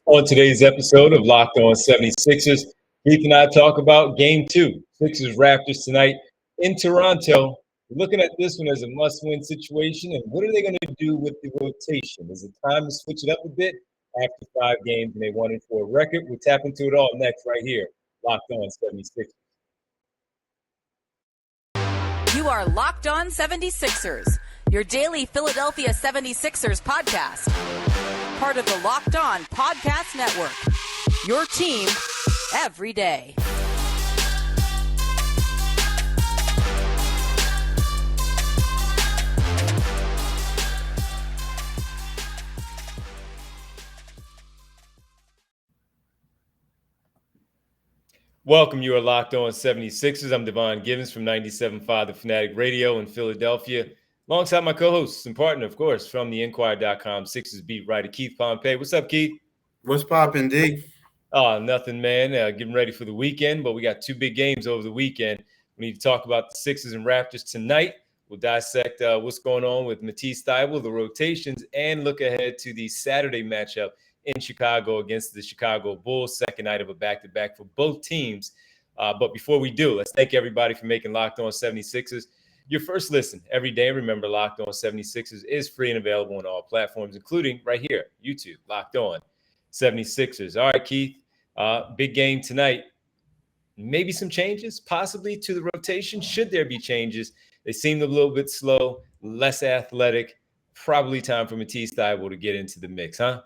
On today's episode of Locked On 76ers, Keith and I talk about Game 2, Sixers Raptors tonight in Toronto. We're looking at this one as a must-win situation, and what are they going to do with the rotation? Is it time to switch it up a bit after 5 games and they wanted for a record? We'll tap into it all next right here, Locked On 76ers. You are Locked On 76ers, your daily Philadelphia 76ers podcast. Part of the Locked On Podcast Network, your team every day. Welcome, you are Locked On 76ers. I'm Devon Givens from 97.5 The Fanatic Radio in Philadelphia, alongside my co-host and partner, of course, from the Inquirer.com Sixers beat writer Keith Pompey. What's up, Keith? What's poppin', D? Oh, nothing, man. Getting ready for the weekend, but we got 2 big games over the weekend. We need to talk about the Sixers and Raptors tonight. We'll dissect what's going on with Matisse Thybulle, the rotations, and look ahead to the Saturday matchup in Chicago against the Chicago Bulls, second night of a back-to-back for both teams. But before we do, let's thank everybody for making Locked On 76ers your first listen every day. Remember, Locked On 76ers is free and available on all platforms, including right here, YouTube, Locked On 76ers. All right, Keith, big game tonight. Maybe some changes, possibly, to the rotation. Should there be changes? They seemed a little bit slow, less athletic. Probably time for Matisse Thybulle to get into the mix, huh?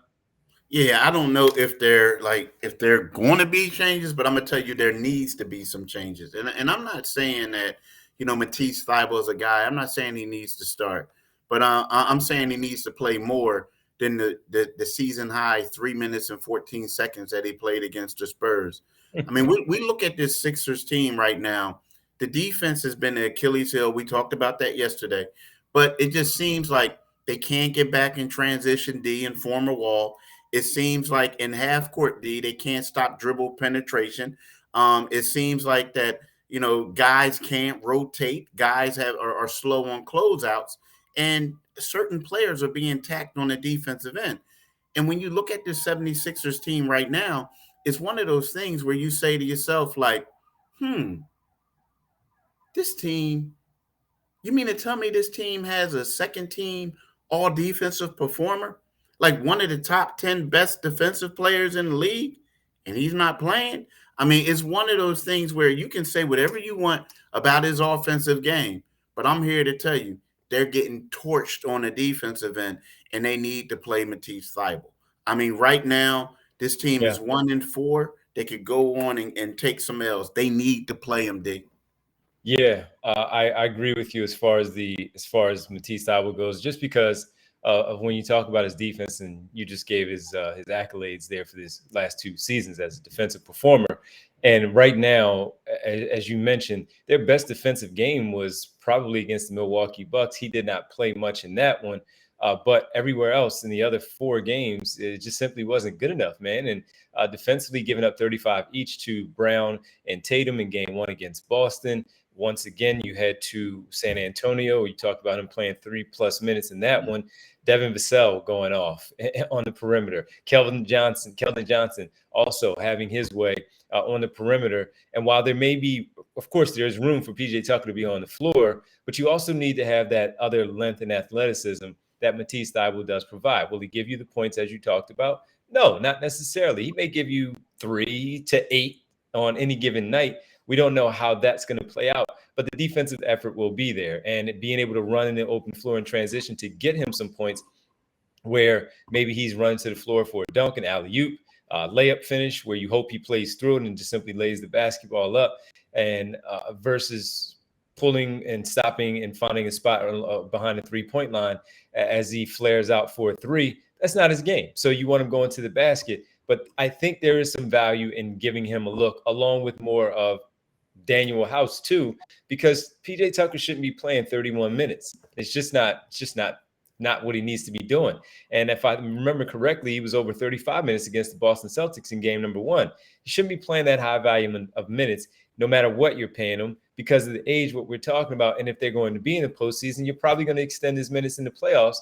Yeah, I don't know if they're going to be changes, but I'm gonna tell you there needs to be some changes. And I'm not saying that Matisse Thybulle is a guy. I'm not saying he needs to start, but I'm saying he needs to play more than the season high 3 minutes and 14 seconds that he played against the Spurs. I mean, we look at this Sixers team right now. The defense has been the Achilles heel. We talked about that yesterday, but it just seems like they can't get back in transition D and form a wall. It seems like in half court D, they can't stop dribble penetration. It seems like that, guys can't rotate. Guys are slow on closeouts, and certain players are being tacked on the defensive end. And when you look at this 76ers team right now, it's one of those things where you say to yourself, like, this team, you mean to tell me this team has a second team all defensive performer? Like one of the top 10 best defensive players in the league, and he's not playing? I mean, it's one of those things where you can say whatever you want about his offensive game, but I'm here to tell you, they're getting torched on the defensive end, and they need to play Matisse Thybulle. I mean, right now, this team is 1-4. They could go on and take some L's. They need to play him, D. Yeah, I agree with you as far as Matisse Thybulle goes, just because of when you talk about his defense, and you just gave his accolades there for these last 2 seasons as a defensive performer. And right now, as you mentioned, their best defensive game was probably against the Milwaukee Bucks. He did not play much in that one, but everywhere else in the other 4 games, it just simply wasn't good enough, man. And defensively, giving up 35 each to Brown and Tatum in game 1 against Boston. Once again, you head to San Antonio. You talked about him playing 3+ minutes in that one. Devon going off on the perimeter. Keldon Johnson also having his way on the perimeter. And while there may be, of course, there's room for PJ Tucker to be on the floor, but you also need to have that other length and athleticism that Matisse Thybulle does provide. Will he give you the points as you talked about? No, not necessarily. He may give you 3 to 8 on any given night. We don't know how that's going to play out, but the defensive effort will be there, and being able to run in the open floor in transition to get him some points where maybe he's running to the floor for a dunk, an alley-oop, layup finish where you hope he plays through it and just simply lays the basketball up, and versus pulling and stopping and finding a spot behind the three-point line as he flares out for a 3. That's not his game. So you want him going to the basket. But I think there is some value in giving him a look along with more of Daniel House too, because PJ Tucker shouldn't be playing 31 minutes. It's just not what he needs to be doing. And if I remember correctly, he was over 35 minutes against the Boston Celtics in game number 1. He shouldn't be playing that high volume of minutes, no matter what you're paying him, because of the age, what we're talking about. And if they're going to be in the postseason, you're probably going to extend his minutes in the playoffs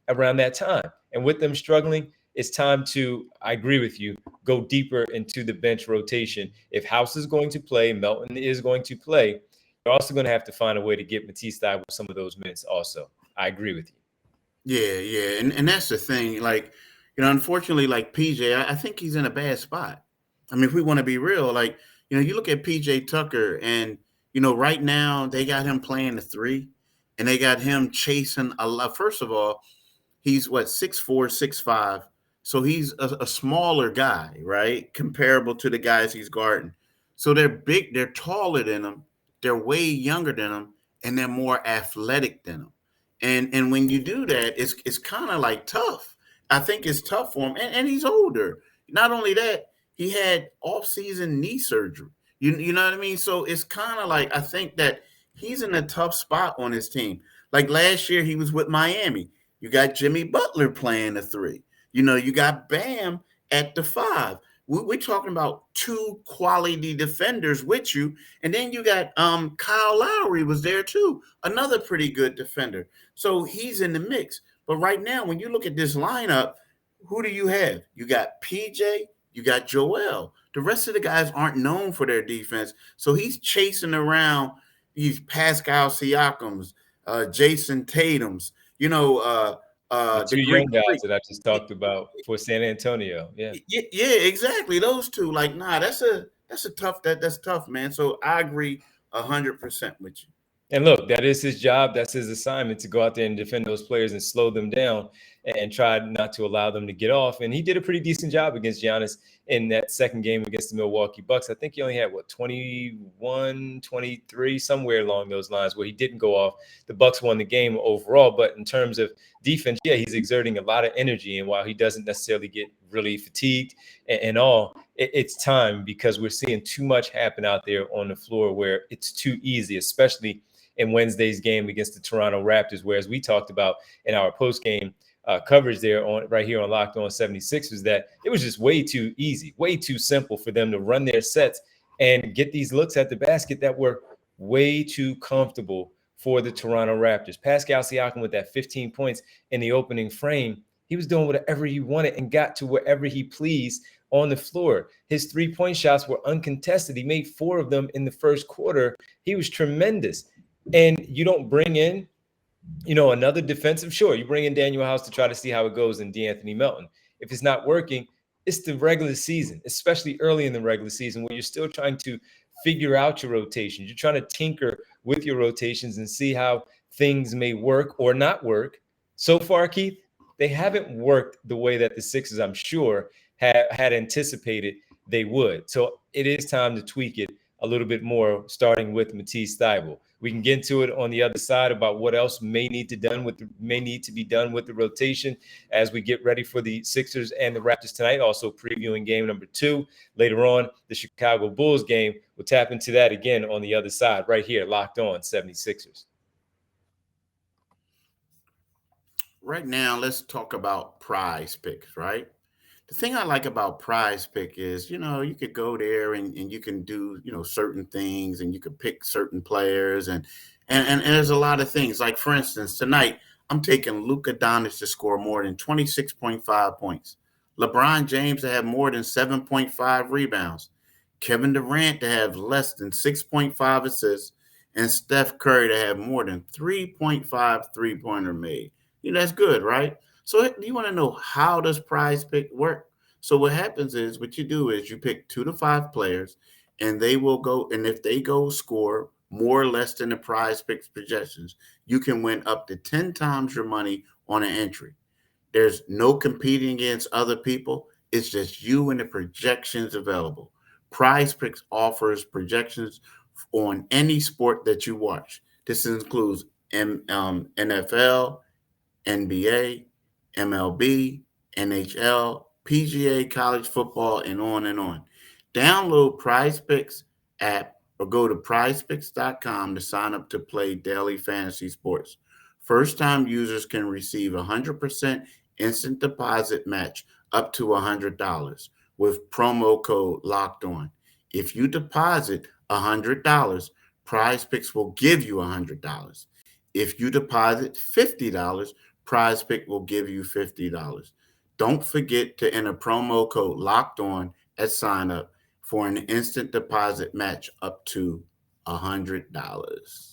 around that time. And with them struggling, it's time to, I agree with you, go deeper into the bench rotation. If House is going to play, Melton is going to play, you're also going to have to find a way to get Matisse Thybulle some of those minutes also. I agree with you. Yeah. And that's the thing. Like, unfortunately, like PJ, I think he's in a bad spot. I mean, if we want to be real, like, you look at PJ Tucker and, right now they got him playing the three and they got him chasing a lot. First of all, he's what, 6'4", 6'5". So he's a smaller guy, right? Comparable to the guys he's guarding. So they're big, they're taller than him, they're way younger than him, and they're more athletic than him. And when you do that, it's kind of like tough. I think it's tough for him. And he's older. Not only that, he had off-season knee surgery. You know what I mean? So it's kind of like, I think that he's in a tough spot on his team. Like last year, he was with Miami. You got Jimmy Butler playing the three. You got Bam at the five. We're talking about two quality defenders with you. And then you got Kyle Lowry was there too, another pretty good defender. So he's in the mix. But right now, when you look at this lineup, who do you have? You got PJ, you got Joel. The rest of the guys aren't known for their defense. So he's chasing around these Pascal Siakams, Jason Tatums, The two the young Greek guys Freak. that I just talked about for San Antonio. Yeah. Yeah, exactly. Those two, like, nah, that's tough, man. So I agree 100% with you. And look, that is his job. That's his assignment, to go out there and defend those players and slow them down and try not to allow them to get off. And he did a pretty decent job against Giannis in that second game against the Milwaukee Bucks. I think he only had, 21, 23, somewhere along those lines, where he didn't go off. The Bucks won the game overall. But in terms of defense, yeah, he's exerting a lot of energy. And while he doesn't necessarily get really fatigued and all, it's time, because we're seeing too much happen out there on the floor where it's too easy, especially in Wednesday's game against the Toronto Raptors, whereas we talked about in our post-game coverage there on right here on Locked On 76ers, that it was just way too easy, way too simple for them to run their sets and get these looks at the basket that were way too comfortable for the Toronto Raptors. Pascal Siakam with that 15 points in the opening frame, he was doing whatever he wanted and got to wherever he pleased on the floor. His three-point shots were uncontested. He made 4 of them in the first quarter. He was tremendous. And you don't bring in, another defensive. Sure, you bring in Daniel House to try to see how it goes in DeAnthony Melton. If it's not working, it's the regular season, especially early in the regular season, where you're still trying to figure out your rotations. You're trying to tinker with your rotations and see how things may work or not work. So far, Keith, they haven't worked the way that the Sixers, I'm sure, had anticipated they would. So it is time to tweak it a little bit more, starting with Matisse Thybulle. We can get into it on the other side about what else may need to be done with the rotation as we get ready for the Sixers and the Raptors tonight. Also previewing game number 2 later on, the Chicago Bulls game. We'll tap into that again on the other side right here, Locked On 76ers. Right now, let's talk about Prize Picks, right? The thing I like about Prize Pick is, you could go there and you can do, certain things, and you could pick certain players, and there's a lot of things. Like, for instance, tonight I'm taking Luka Doncic to score more than 26.5 points, LeBron James to have more than 7.5 rebounds, Kevin Durant to have less than 6.5 assists, and Steph Curry to have more than 3.5 three-pointer made. That's good, right? So you want to know, how does Prize Pick work? So what happens is, what you do is you pick 2 to 5 players, and they will go, and if they go score more or less than the Prize Picks projections, you can win up to 10 times your money on an entry. There's no competing against other people. It's just you and the projections available. Prize Picks offers projections on any sport that you watch. This includes NFL, NBA, MLB, NHL, PGA, college football, and on and on. Download Prize Picks app or go to prizepicks.com to sign up to play daily fantasy sports. First-time users can receive 100% instant deposit match up to $100 with promo code Locked On. If you deposit $100, Prize Picks will give you $100. If you deposit $50, Prize Pick will give you $50. Don't forget to enter promo code Locked On at sign up for an instant deposit match up to $100.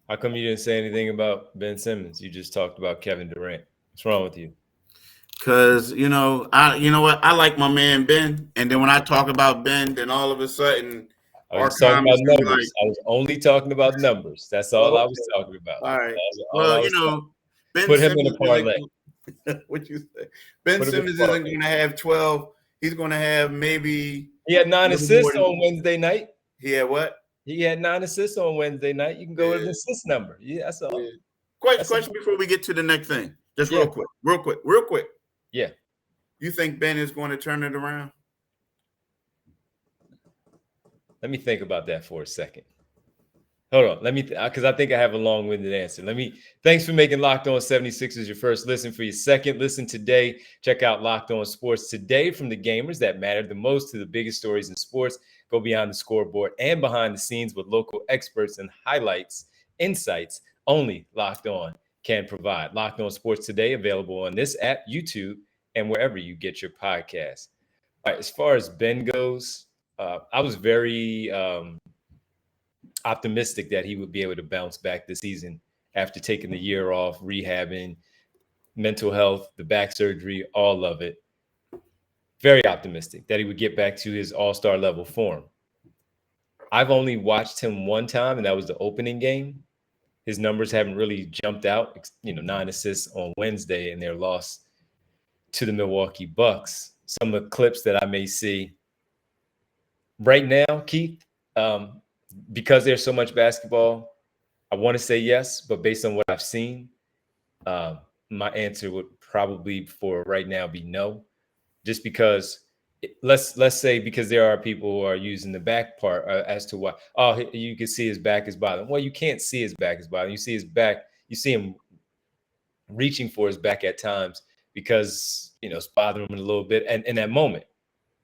How come you didn't say anything about Ben Simmons? You just talked about Kevin Durant. What's wrong with you? Cause you know what, I like my man Ben, and then when I talk about Ben, then all of a sudden I our was talking about comments be like, numbers. I was only talking about numbers. That's all oh, I okay. was talking about. All right. That's all Well, I you was talking. know, Ben Put him in a Simmons parlay. what you say? Ben Put him in a Simmons isn't parlay. going to have 12. He's going to have maybe He had 9 a little more assists than- on Wednesday night. He had what? He had 9 assists on Wednesday night. You can go with an Yeah. assist number. Yeah, that's all. Yeah. That's Question before we get to the next thing. Just Yeah. real quick. Yeah. You think Ben is going to turn it around? Let me think about that for a second. Hold on. Let me, because I think I have a long-winded answer. Thanks for making Locked On 76ers your first listen. For your second listen today, check out Locked On Sports Today, from the gamers that matter the most to the biggest stories in sports. Go beyond the scoreboard and behind the scenes with local experts and highlights, insights only Locked On can provide. Locked On Sports Today, available on this app, YouTube, and wherever you get your podcasts. All right, as far as Ben goes, I was very optimistic that he would be able to bounce back this season after taking the year off, rehabbing, mental health, the back surgery, all of it. Very optimistic that he would get back to his all-star level form. I've only watched him one time, and that was the opening game. His numbers haven't really jumped out. 9 assists on Wednesday in their loss to the Milwaukee Bucks. Some of the clips that I may see right now, Keith, because there's so much basketball, I want to say yes, but based on what I've seen, my answer would probably for right now be no. Just because, let's say, because there are people who are using the back part as to why. Oh, you can see his back is bothering. Well, you can't see his back is bothering. You see his back. You see him reaching for his back at times because it's bothering him a little bit. And in that moment,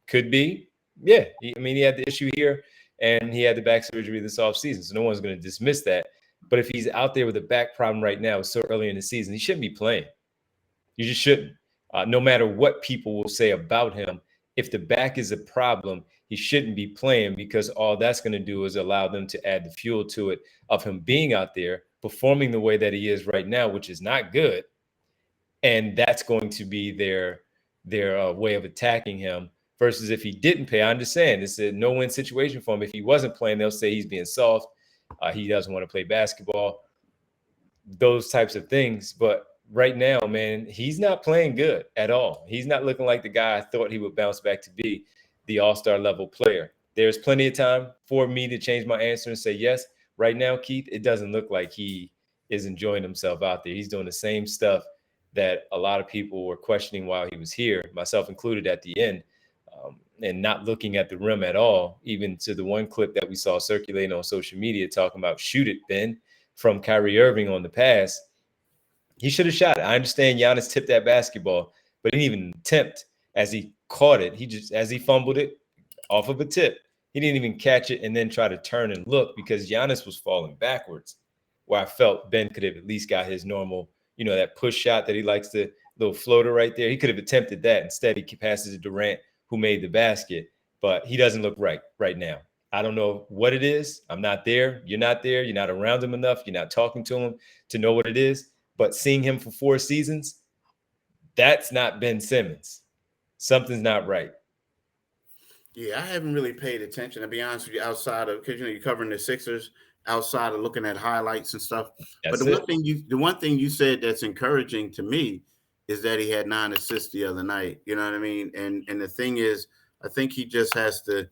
could be, yeah. He had the issue here, and he had the back surgery this offseason, so no one's going to dismiss that. But if he's out there with a back problem right now, so early in the season, he shouldn't be playing. You just shouldn't. No matter what people will say about him, if the back is a problem, he shouldn't be playing, because all that's going to do is allow them to add the fuel to it of him being out there, performing the way that he is right now, which is not good. And that's going to be their way of attacking him. Versus if he didn't play, I understand it's a no-win situation for him. If he wasn't playing, they'll say he's being soft. He doesn't want to play basketball. Those types of things. But right now, man, he's not playing good at all. He's not looking like the guy I thought he would bounce back to be the all-star level player. There's plenty of time for me to change my answer and say yes. Right now, Keith, it doesn't look like he is enjoying himself out there. He's doing the same stuff that a lot of people were questioning while he was here, myself included at the end, and not looking at the rim at all, even to the one clip that we saw circulating on social media talking about "shoot it, Ben," from Kyrie Irving on the pass. He should have shot it. I understand Giannis tipped that basketball, but he didn't even attempt as he caught it. As he fumbled it off of a tip, he didn't even catch it and then try to turn and look, because Giannis was falling backwards, where I felt Ben could have at least got his normal, that push shot that he likes, the little floater right there. He could have attempted that. Instead, he passes to Durant, who made the basket, but he doesn't look right now. I don't know what it is. I'm not there. You're not there. You're not around him enough. You're not talking to him to know what it is. But seeing him for 4 seasons, that's not Ben Simmons. Something's not right. Yeah, I haven't really paid attention, to be honest with you, outside of, because you're covering the Sixers, outside of looking at highlights and stuff. But the one thing you said that's encouraging to me is that he had 9 assists the other night. You know what I mean? And the thing is, I think he just has to,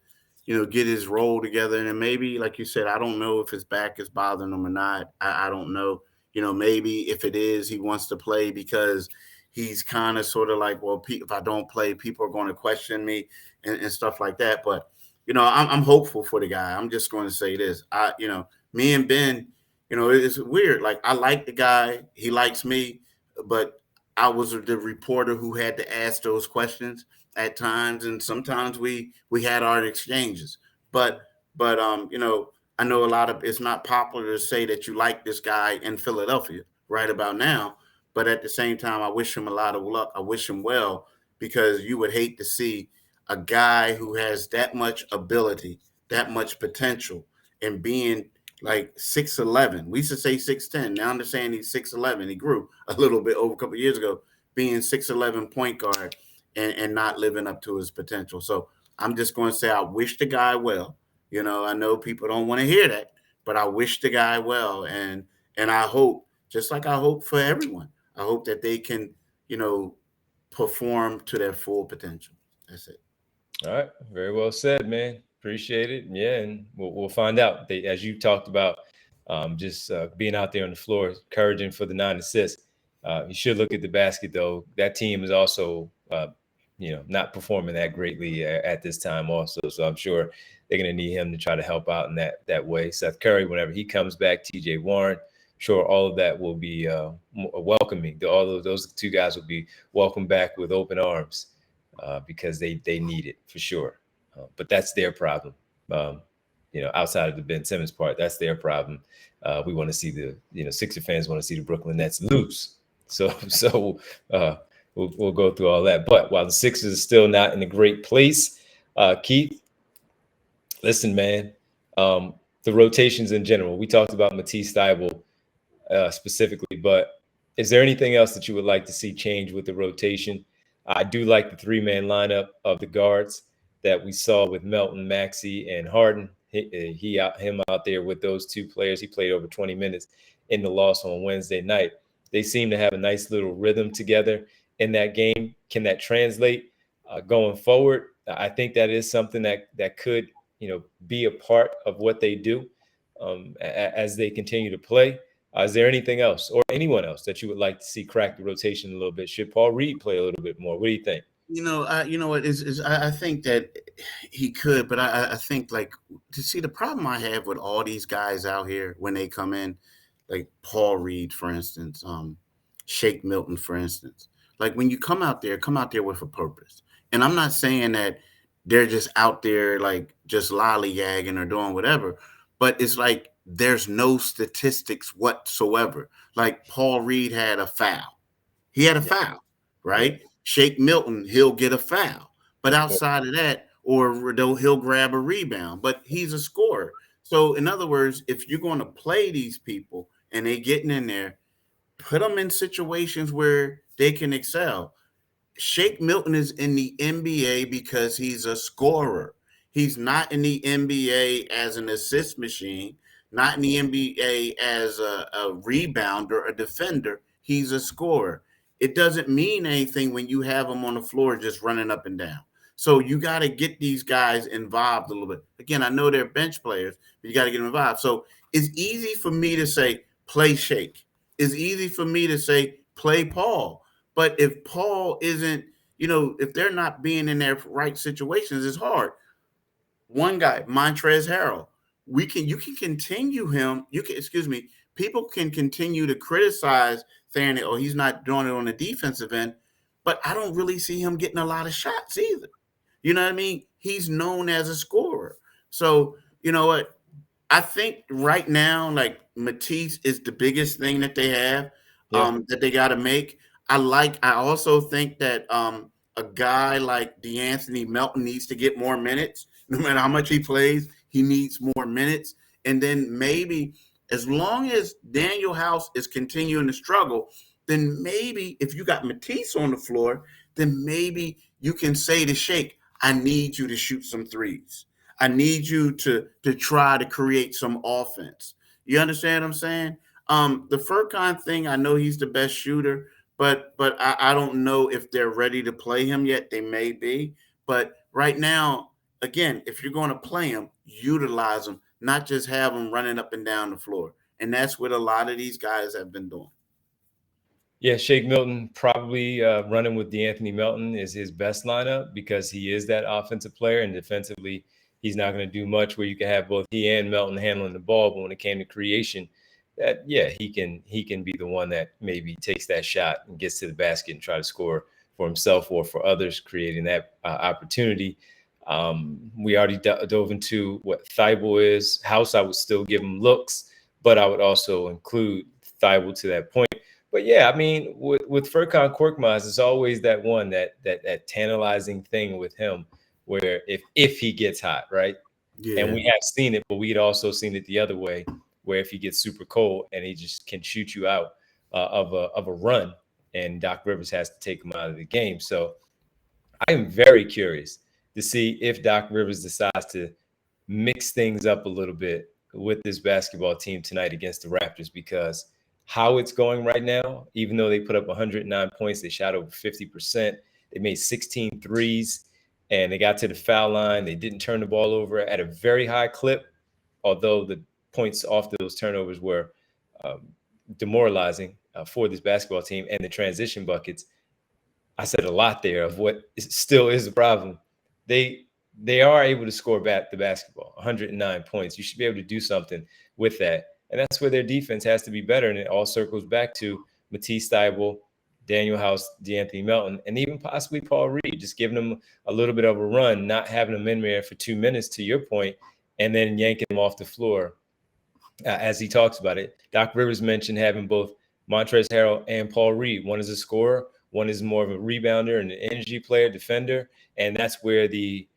get his role together. And maybe, like you said, I don't know if his back is bothering him or not. I don't know. Maybe if it is, he wants to play because he's kind of sort of like, well, if I don't play, people are going to question me and stuff like that. But, I'm hopeful for the guy. I'm just going to say this. Me and Ben, it's weird. Like, I like the guy. He likes me. But I was the reporter who had to ask those questions at times. And sometimes we had our exchanges. But I know it's not popular to say that you like this guy in Philadelphia right about now, But at the same time, I wish him a lot of luck. I wish him well, because you would hate to see a guy who has that much ability, that much potential, and being like 6'11". We used to say 6'10". Now they're saying he's 6'11". He grew a little bit over a couple of years ago, being 6'11" point guard and not living up to his potential. So I'm just going to say I wish the guy well. I know people don't want to hear that, but I wish the guy well, and I hope, just like I hope for everyone, I hope that they can, perform to their full potential. That's it. All right, very well said, man. Appreciate it. Yeah, and we'll find out. As you talked about, just being out there on the floor, encouraging for the 9 assists. You should look at the basket, though. That team is also, not performing that greatly at this time, also. So I'm sure they're going to need him to try to help out in that way. Seth Curry, whenever he comes back, T.J. Warren. Sure, all of that will be welcoming. All of those two guys will be welcomed back with open arms. Because they need it for sure. But that's their problem. Outside of the Ben Simmons part, that's their problem. We want to see Sixer fans want to see the Brooklyn Nets lose. So we'll go through all that. But while the Sixers are still not in a great place, Keith, listen, man, the rotations in general, we talked about Matisse Thybulle specifically, but is there anything else that you would like to see change with the rotation? I do like the 3-man lineup of the guards that we saw with Melton, Maxey, and Harden. Him out there with those two players. He played over 20 minutes in the loss on Wednesday night. They seem to have a nice little rhythm together in that game. Can that translate going forward? I think that is something that could, be a part of what they do as they continue to play. Is there anything else or anyone else that you would like to see crack the rotation a little bit? Should Paul Reed play a little bit more? What do you think? You know what is I think that he could, but I think, like, to see the problem I have with all these guys out here when they come in, like Paul Reed, for instance, Shake Milton, for instance. Like, when you come out there with a purpose. And I'm not saying that they're just out there like just lollygagging or doing whatever, but it's like there's no statistics whatsoever. Like, Paul Reed had a foul. He had a foul, right? Yeah. Shake Milton, he'll get a foul. But outside of that, or he'll grab a rebound, but he's a scorer. So in other words, if you're going to play these people and they getting in there, put them in situations where they can excel. Shake Milton is in the NBA because he's a scorer. He's not in the NBA as an assist machine, not in the NBA as a rebounder, a defender. He's a scorer. It doesn't mean anything when you have them on the floor just running up and down. So you got to get these guys involved a little bit. Again, I know they're bench players, but you got to get them involved. So it's easy for me to say, play Shake. It's easy for me to say, play Paul. But if Paul isn't, if they're not being in their right situations, it's hard. One guy, Montrezl Harrell, you can continue him. People can continue to criticize saying that, he's not doing it on the defensive end, but I don't really see him getting a lot of shots either. You know what I mean? He's known as a scorer. So, you know what? I think right now, like, Matisse is the biggest thing that they have that they got to make. I also think that a guy like DeAnthony Melton needs to get more minutes. No matter how much he plays, he needs more minutes. And then maybe, as long as Daniel House is continuing to struggle, then maybe if you got Matisse on the floor, then maybe you can say to Shake, I need you to shoot some threes. I need you to try to create some offense. You understand what I'm saying? The Furkan thing, I know he's the best shooter, but I don't know if they're ready to play him yet. They may be. But right now, again, if you're going to play him, utilize him, not just have him running up and down the floor. And that's what a lot of these guys have been doing. Yeah, Shake Milton probably running with DeAnthony Melton is his best lineup because he is that offensive player, and defensively, he's not going to do much where you can have both he and Melton handling the ball. But when it came to creation, he can be the one that maybe takes that shot and gets to the basket and try to score for himself or for others, creating that opportunity. We already dove into what Thybulle is. House, I would still give him looks, but I would also include Thybulle to that point. But yeah, I mean, with Furkan Korkmaz, it's always that one that tantalizing thing with him, where if he gets hot, right? And Yeah. we have seen it, but we had also seen it the other way, where if he gets super cold and he just can shoot you out of a run, and Doc Rivers has to take him out of the game. So I am very curious to see if Doc Rivers decides to mix things up a little bit with this basketball team tonight against the Raptors, because how it's going right now, even though they put up 109 points, they shot over 50%, they made 16 threes, and they got to the foul line. They didn't turn the ball over at a very high clip, although the points off those turnovers were um, demoralizing for this basketball team, and the transition buckets. I said a lot there of what still is the problem. They they are able to score back the basketball, 109 points. You should be able to do something with that, and that's where their defense has to be better. And it all circles back to Matisse Thybulle, Daniel House, DeAnthony Melton, and even possibly Paul Reed, just giving them a little bit of a run, not having them in there for 2 minutes, to your point, and then yanking them off the floor as he talks about it. Doc Rivers mentioned having both Montrezl Harrell and Paul Reed. One is a scorer, one is more of a rebounder and an energy player, defender, and that's where the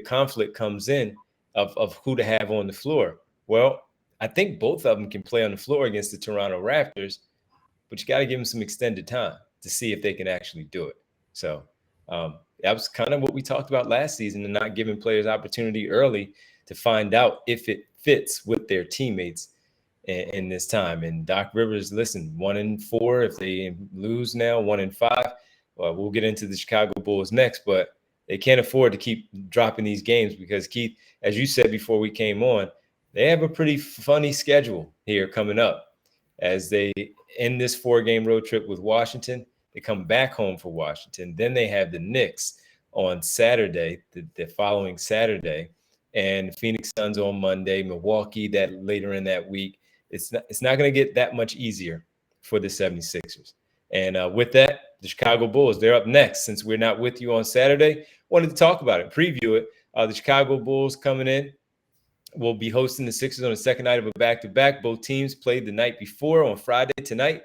conflict comes in of who to have on the floor. Well, I think both of them can play on the floor against the Toronto Raptors, but you got to give them some extended time to see if they can actually do it. So that was kind of what we talked about last season, and not giving players opportunity early to find out if it fits with their teammates in this time. And Doc Rivers, listen, 1-4. If they lose now, 1-5. Well, we'll get into the Chicago Bulls next, but they can't afford to keep dropping these games because, Keith, as you said before we came on, they have a pretty funny schedule here coming up as they end this 4-game road trip with Washington. They come back home for Washington. Then they have the Knicks on Saturday, the following Saturday, and Phoenix Suns on Monday, Milwaukee that later in that week. It's not going to get that much easier for the 76ers. And with that, the Chicago Bulls, they're up next. Since we're not with you on Saturday, wanted to talk about it, preview it. The Chicago Bulls coming in will be hosting the Sixers on the second night of a back-to-back. Both teams played the night before on Friday tonight.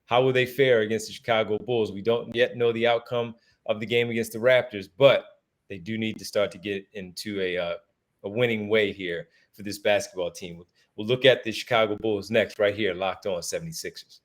How will they fare against the Chicago Bulls? We don't yet know the outcome of the game against the Raptors, but they do need to start to get into a winning way here for this basketball team. We'll look at the Chicago Bulls next, right here, Locked On 76ers.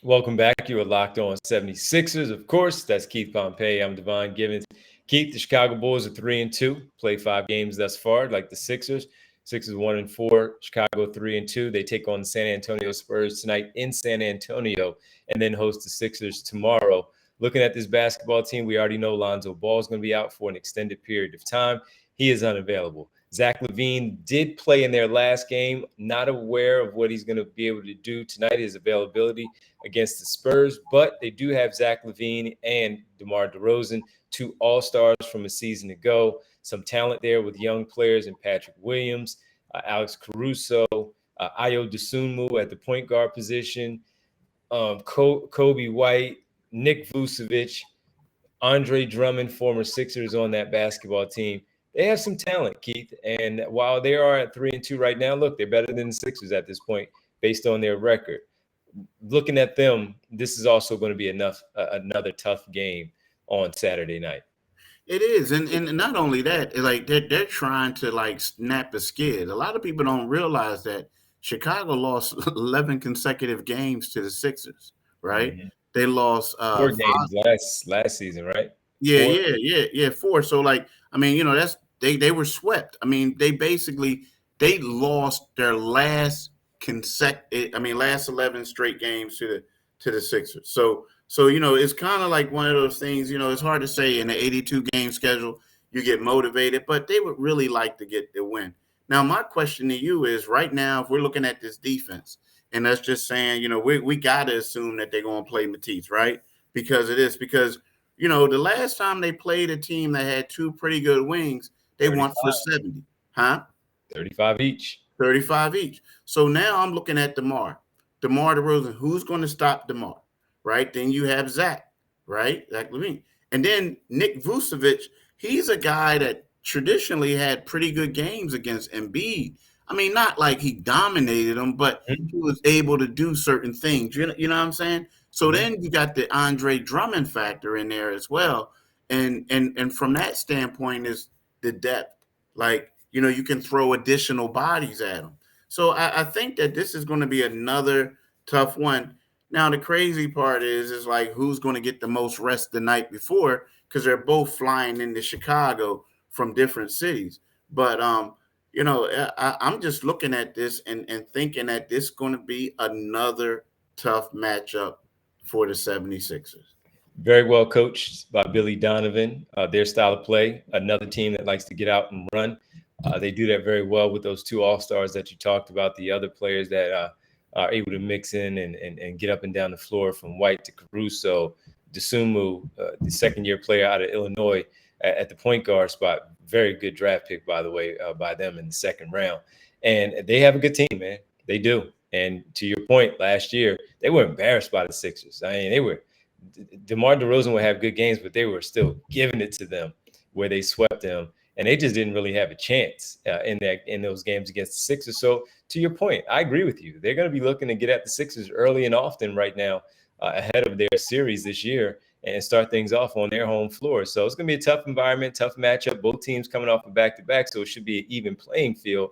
Welcome back. You are Locked On 76ers. Of course, that's Keith Pompey. I'm Devon Givens. Keith, the Chicago Bulls are 3-2, played 5 games thus far, like the Sixers. Sixers 1-4, Chicago 3-2. They take on the San Antonio Spurs tonight in San Antonio, and then host the Sixers tomorrow. Looking at this basketball team, we already know Lonzo Ball is going to be out for an extended period of time. He is unavailable. Zach LaVine did play in their last game. Not aware of what he's going to be able to do tonight, his availability against the Spurs, but they do have Zach LaVine and DeMar DeRozan, 2 all-stars from a season ago. Some talent there with young players in Patrick Williams, Alex Caruso, Ayo Dosunmu at the point guard position, Kobe White, Nick Vucevic, Andre Drummond, former Sixers on that basketball team. They have some talent, Keith. And while they are at 3-2 right now, look, they're better than the Sixers at this point based on their record. Looking at them, this is also going to be another tough game on Saturday night. It is, and not only that, like they're trying to like snap a skid. A lot of people don't realize that Chicago lost 11 consecutive games to the Sixers, right? Mm-hmm. They lost 4 games last season, right? Yeah, 4? 4. So like, I mean, that's they were swept. I mean, they lost their last 11 straight games to the Sixers. So it's kind of like one of those things. It's hard to say in the 82 game schedule you get motivated, but they would really like to get the win. Now, my question to you is right now, if we're looking at this defense, and that's just saying, we got to assume that they're going to play Matisse, right? Because the last time they played a team that had two pretty good wings, they won for 70, huh? 35 each. 35 each. So now I'm looking at DeMar DeRozan. Who's going to stop DeMar, right? Then you have Zach, right? Zach LaVine. And then Nick Vucevic, he's a guy that traditionally had pretty good games against Embiid. I mean, not like he dominated him, but he was able to do certain things. You know what I'm saying? So then you got the Andre Drummond factor in there as well. And from that standpoint is the depth. Like, you can throw additional bodies at them. So I think that this is going to be another tough one. Now, the crazy part is like who's going to get the most rest the night before, because they're both flying into Chicago from different cities. But, I'm just looking at this and thinking that this is going to be another tough matchup for the 76ers. Very well coached by Billy Donovan. Their style of play, another team that likes to get out and run. They do that very well with those two all-stars that you talked about, the other players that are able to mix in and get up and down the floor, from White to Caruso, Dosunmu, the second-year player out of Illinois at the point guard spot. Very good draft pick, by the way, by them in the second round. And they have a good team, man. They do. And to your point, last year, they were embarrassed by the Sixers. I mean, DeMar DeRozan would have good games, but they were still giving it to them where they swept them. And they just didn't really have a chance in those games against the Sixers. So to your point, I agree with you. They're going to be looking to get at the Sixers early and often right now ahead of their series this year and start things off on their home floor. So it's going to be a tough environment, tough matchup. Both teams coming off a back-to-back, so it should be an even playing field.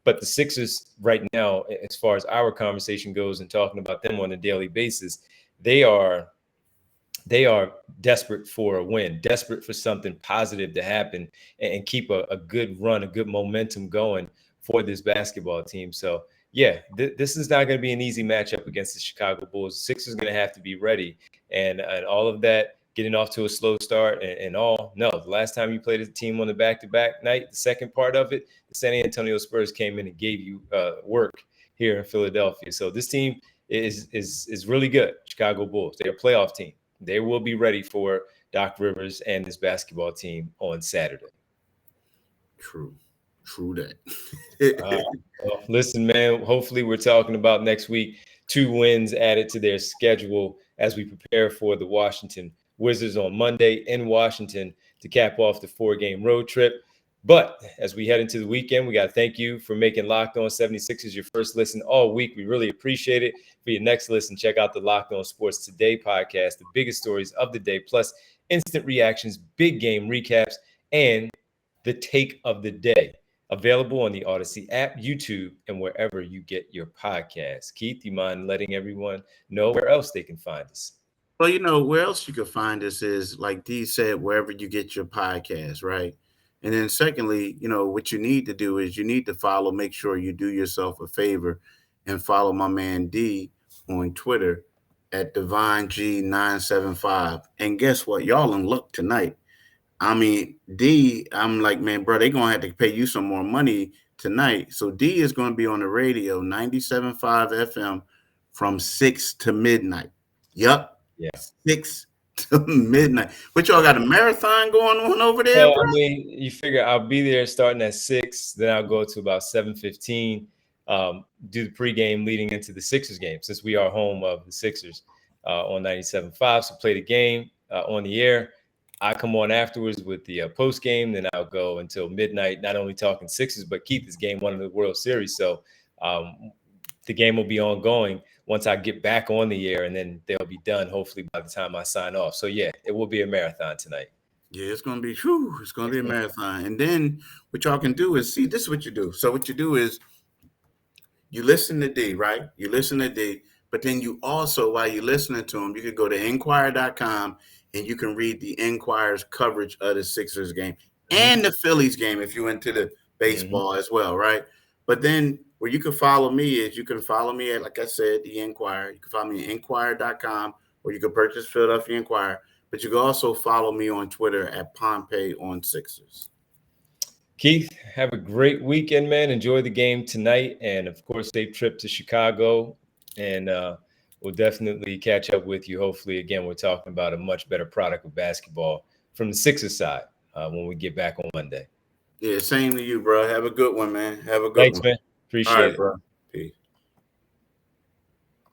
But the Sixers right now, as far as our conversation goes and talking about them on a daily basis, they are desperate for a win, desperate for something positive to happen and keep a good run, a good momentum going for this basketball team. So, yeah, this is not going to be an easy matchup against the Chicago Bulls. The Sixers are going to have to be ready. And all of that, getting off to a slow start and all. No, the last time you played a team on the back-to-back night, the second part of it, the San Antonio Spurs came in and gave you work here in Philadelphia. So this team is really good, Chicago Bulls. They're a playoff team. They will be ready for Doc Rivers and this basketball team on Saturday. True that. Well, listen, man, hopefully we're talking about next week 2 wins added to their schedule as we prepare for the Washington Wizards on Monday in Washington to cap off the 4-game road trip. But as we head into the weekend, we got to thank you for making Locked On 76ers your first listen all week. We really appreciate it. For your next listen, check out the Locked On Sports Today podcast, the biggest stories of the day, plus instant reactions, big game recaps, and the take of the day. Available on the Odyssey app, YouTube, and wherever you get your podcasts. Keith, you mind letting everyone know where else they can find us? Well, where else you can find us is, like Dee said, wherever you get your podcast, right? And then secondly, what you need to do is you need to follow, make sure you do yourself a favor and follow my man D on Twitter at DivineG975. And guess what? Y'all in luck tonight. I mean, D, I'm like, man, bro, they're going to have to pay you some more money tonight. So D is going to be on the radio, 97.5 FM from 6 to midnight. Yep. Yeah. 6 to midnight. But y'all got a marathon going on over there, Well, bro? I mean, you figure I'll be there starting at 6, then I'll go to about 7:15, do the pregame leading into the Sixers game, since we are home of the Sixers on 97.5. So play the game on the air. I come on afterwards with the post game, then I'll go until midnight, not only talking Sixers, but Keith is game 1 of the World Series. So the game will be ongoing once I get back on the air, and then they'll be done hopefully by the time I sign off. So yeah, it will be a marathon tonight. Yeah, it's gonna be it's gonna be a marathon. And then what y'all can do is this is what you do. So what you do is you listen to D, right? You listen to D, but then you also, while you're listening to him, you can go to Enquirer.com and you can read the Enquirer's coverage of the Sixers game and the Phillies game if you're into the baseball as well, right? But then where you can follow me is you can follow me at, like I said, the Enquirer. You can follow me at Enquirer.com, or you can purchase Philadelphia Enquirer. But you can also follow me on Twitter at Pompey on Sixers. Keith, have a great weekend, man. Enjoy the game tonight. And of course, safe trip to Chicago. And we'll definitely catch up with you. Hopefully, again, we're talking about a much better product of basketball from the Sixers side when we get back on Monday. Yeah, same to you, bro. Have a good one, man. Have a good Thanks, one. man. All Appreciate right, it. bro.